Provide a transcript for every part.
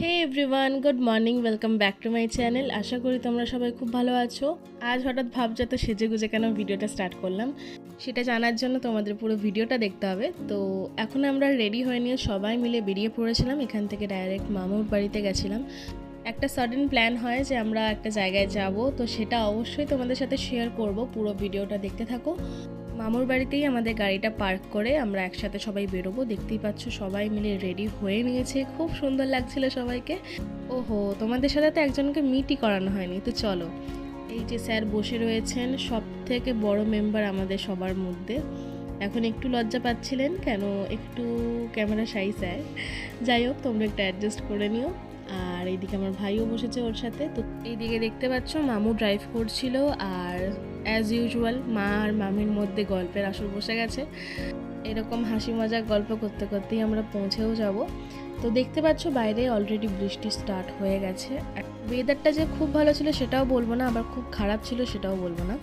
Hey everyone, good morning, welcome back to my channel. আশা করি তোমরা সবাই খুব ভালো আছো। আজ হঠাৎ ভাবছো তো সেজে গুজে কেন ভিডিওটা স্টার্ট করলাম, সেটা জানার জন্য তোমাদের পুরো ভিডিওটা দেখতে হবে। তো এখন আমরা রেডি হয়ে নিয়ে সবাই মিলে বেরিয়ে পড়েছিলাম। এখান থেকে ডাইরেক্ট মামুর বাড়িতে গেছিলাম। একটা সাডেন প্ল্যান হয় যে আমরা একটা জায়গায় যাব, তো সেটা অবশ্যই তোমাদের সাথে শেয়ার করব। পুরো ভিডিওটা দেখতে থাকো। মামুর বাড়িতেই আমাদের গাড়িটা পার্ক করে আমরা একসাথে সবাই বেরোবো। দেখতেই পাচ্ছ সবাই মিলে রেডি হয়ে নিয়েছে, খুব সুন্দর লাগছিল সবাইকে। ওহো, তোমাদের সাথে তো একজনকে মিটই করানো হয়নি। তো চলো, এই যে স্যার বসে রয়েছেন, সব থেকে বড় মেম্বার আমাদের সবার মধ্যে। এখন একটু লজ্জা পাচ্ছিলেন কেন, একটু ক্যামেরা শাই স্যার। যাই হোক, তোমরা একটু অ্যাডজাস্ট করে নিও। আর এইদিকে আমার ভাইও বসেছে ওর সাথে। তো এইদিকে দেখতে পাচ্ছ মামু ড্রাইভ করছিল, আর অ্যাজ ইউজুয়াল মা আর মামির মধ্যে গল্পের আসর বসে গেছে। এরকম হাসি মজাক গল্প করতে করতেই আমরা পৌঁছেও যাব। তো দেখতে পাচ্ছ বাইরে অলরেডি বৃষ্টি স্টার্ট হয়ে গেছে। ওয়েদারটা যে খুব ভালো ছিল সেটাও বলবো না, আবার খুব খারাপ ছিল সেটাও বলবো না।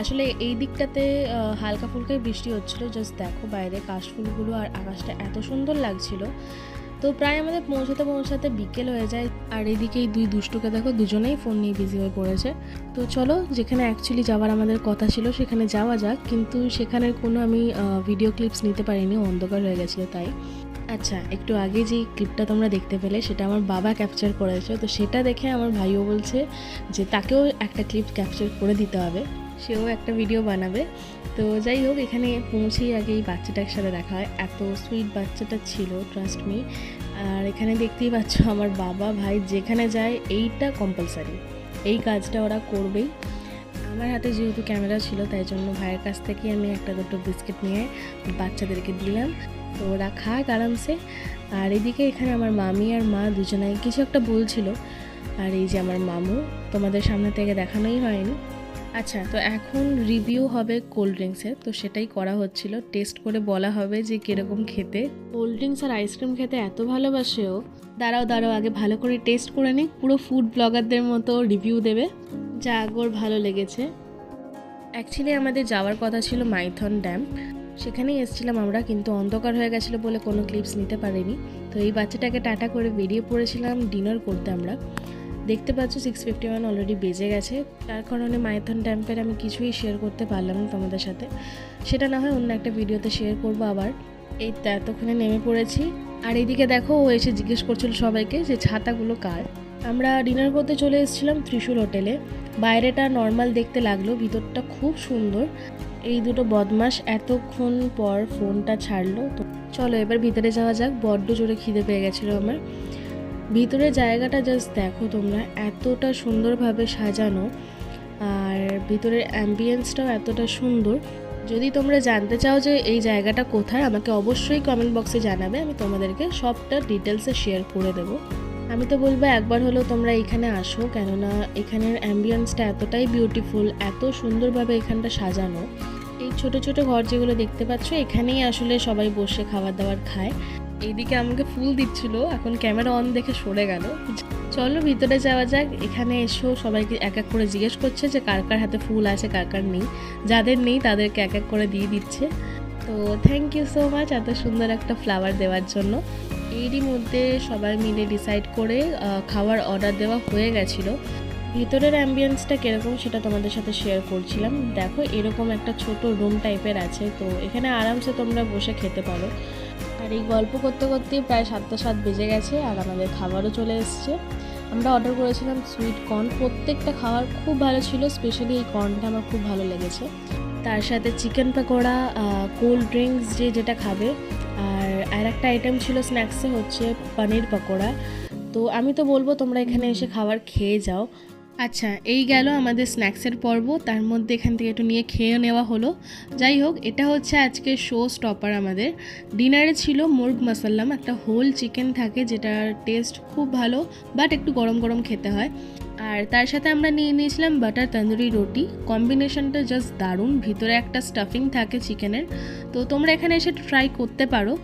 আসলে এই দিকটাতে হালকা ফুলকাই বৃষ্টি হচ্ছিল। জাস্ট দেখো বাইরে কাশফুলগুলো আর আকাশটা এত সুন্দর লাগছিল। তো প্রায় আমাদের পৌঁছাতে বিকেল হয়ে যায়। আর এদিকে এই দুই দুষ্টুকে দেখো, দুজনেই ফোন নিয়ে বিজি হয়ে পড়েছে। তো চলো, যেখানে অ্যাকচুয়ালি যাওয়ার আমাদের কথা ছিল সেখানে যাওয়া যাক। কিন্তু সেখানের কোনো আমি ভিডিও ক্লিপস নিতে পারিনি, অন্ধকার হয়ে গেছিলো তাই। আচ্ছা, একটু আগে যে ক্লিপটা তোমরা দেখতে পেলে সেটা আমার বাবা ক্যাপচার করেছে। তো সেটা দেখে আমার ভাইও বলছে যে তাকেও একটা ক্লিপ ক্যাপচার করে দিতে হবে, সেও একটা ভিডিও বানাবে। তো যাই হোক, এখানে পৌঁছেই আগে এই বাচ্চাটার সাথে দেখা হয়। এত সুইট বাচ্চাটা ছিল, ট্রাস্ট মি। আর এখানে দেখতেই পাচ্ছ আমার বাবা ভাই যেখানে যায় এইটা কম্পালসারি, এই কাজটা ওরা করবেই। আমার হাতে যেহেতু ক্যামেরা ছিল তাই জন্য ভাইয়ের কাছ থেকে আমি একটা দুটো বিস্কিট নিয়ে বাচ্চাদেরকে দিলাম। তো ওরা খাক আরামসে। আর এদিকে এখানে আমার মামি আর মা দুজনাই কিছু একটা বলছিল। আর এই যে আমার মামু, তোমাদের সামনে থেকে দেখানোই হয়নি। আচ্ছা, তো এখন রিভিউ হবে কোল্ড ড্রিঙ্কসের, তো সেটাই করা হচ্ছিল। টেস্ট করে বলা হবে যে কীরকম খেতে। কোল্ড ড্রিঙ্কস আর আইসক্রিম খেতে এত ভালোবাসেও। দাঁড়াও আগে ভালো করে টেস্ট করে নিই, পুরো ফুড ব্লগারদের মতো রিভিউ দেবে। যা আগর ভালো লেগেছে। অ্যাকচুয়ালি আমাদের যাওয়ার কথা ছিল মাইথন ড্যাম, সেখানেই এসেছিলাম আমরা, কিন্তু অন্ধকার হয়ে গেছিলো বলে কোনো ক্লিপস নিতে পারিনি। তো এই বাচ্চাটাকে টাটা করে বেরিয়ে পড়েছিলাম ডিনার করতে আমরা। দেখতে পাচ্ছ 6:51 অলরেডি বেজে গেছে। তার কারণে মাইথন ড্যাম্পের আমি কিছুই শেয়ার করতে পারলাম না তোমাদের সাথে। সেটা না হয় অন্য একটা ভিডিওতে শেয়ার করবো আবার। এই তো এতক্ষণে নেমে পড়েছি। আর এইদিকে দেখো, ও এসে জিজ্ঞেস করছিল সবাইকে যে ছাতাগুলো কার। আমরা ডিনার করতে চলে এসেছিলাম ত্রিশূল হোটেলে। বাইরেটা নর্মাল দেখতে লাগলো, ভিতরটা খুব সুন্দর। এই দুটো বদমাশ এতক্ষণ পর ফোনটা ছাড়লো। তো চলো এবার ভিতরে যাওয়া যাক, বড্ড জোরে খিদে পেয়ে গেছিলো আমার। ভিতরে জায়গাটা জাস্ট দেখো তোমরা, এতটা সুন্দরভাবে সাজানো। আর ভিতরের অ্যাম্বিয়েন্সটাও এতটা সুন্দর। যদি তোমরা জানতে চাও যে এই জায়গাটা কোথায়, আমাকে অবশ্যই কমেন্ট বক্সে জানাবে, আমি তোমাদেরকে সবটা ডিটেলসে শেয়ার করে দেবো। আমি তো বলবো একবার হলেও তোমরা এখানে আসো, কেননা এখানের অ্যাম্বিয়েন্সটা এতটাই বিউটিফুল, এত সুন্দরভাবে এখানটা সাজানো। এই ছোট ছোট ঘর যেগুলো দেখতে পাচ্ছ, এখানেই আসলে সবাই বসে খাবার দাবার খায়। এইদিকে আমাকে ফুল দিচ্ছিল, এখন ক্যামেরা অন দেখে সরে গেল। চলো ভিতরে যাওয়া যাক। এখানে এসো সবাইকে এক এক করে জিজ্ঞেস করছে যে কার কার হাতে ফুল আছে, কার কার নেই। যাদের নেই তাদেরকে এক এক করে দিয়ে দিচ্ছে। তো থ্যাংক ইউ সো মাচ এত সুন্দর একটা ফ্লাওয়ার দেওয়ার জন্য। এরই মধ্যে সবাই মিলে ডিসাইড করে খাওয়ার অর্ডার দেওয়া হয়ে গেছিলো। ভিতরের অ্যাম্বিয়েন্সটা কীরকম সেটা তোমাদের সাথে শেয়ার করছিলাম। দেখো এরকম একটা ছোট রুম টাইপের আছে, তো এখানে আরামসে তোমরা বসে খেতে পারো। আর এই গল্প করতে করতেই প্রায় 7:07 বেজে গেছে, আর আমাদের খাবারও চলে এসছে। আমরা অর্ডার করেছিলাম সুইট কর্ন, প্রত্যেকটা খাবার খুব ভালো ছিল, স্পেশালি এই কর্নটা আমার খুব ভালো লেগেছে। তার সাথে চিকেন পকোড়া, কোল্ড ড্রিঙ্কস যেটা খাবে। আর একটা আইটেম ছিল স্ন্যাক্সে, হচ্ছে পনির পকোড়া। তো আমি তো বলবো তোমরা এখানে এসে খাবার খেয়ে যাও। আচ্ছা, এই গেল আমাদের স্ন্যাক্সের পর্ব, তার মধ্যে এখান থেকে একটু নিয়ে খেয়ে নেওয়া হলো। যাই হোক, এটা হচ্ছে আজকে শো স্টপার আমাদের। ডিনারে ছিল মুর্গ মাসাল্লাম, একটা হোল চিকেন থাকে যেটার টেস্ট খুব ভালো, বাট একটু গরম গরম খেতে হয়। আর তার সাথে আমরা নিয়ে নিয়েছিলাম বাটার তন্দুরি রুটি। কম্বিনেশনটা জাস্ট দারুণ, ভিতরে একটা স্টাফিং থাকে চিকেনের। তো তোমরা এখানে এসে ট্রাই করতে পারো।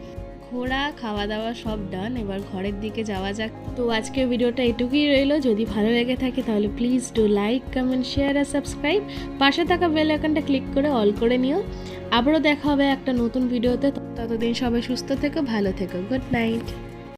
ঘোরা খাওয়া দাওয়া সব ডান, এবার ঘরের দিকে যাওয়া যাক। তো আজকের ভিডিওটা এটুকুই রইলো। যদি ভালো লেগে থাকে তাহলে please do like, comment, share আর সাবস্ক্রাইব। পাশে থাকা বেল আইকনটা ক্লিক করে অল করে নিও। আবারও দেখা হবে একটা নতুন ভিডিওতে। ততদিন সবাই সুস্থ থেকো, ভালো থেকো। Good night.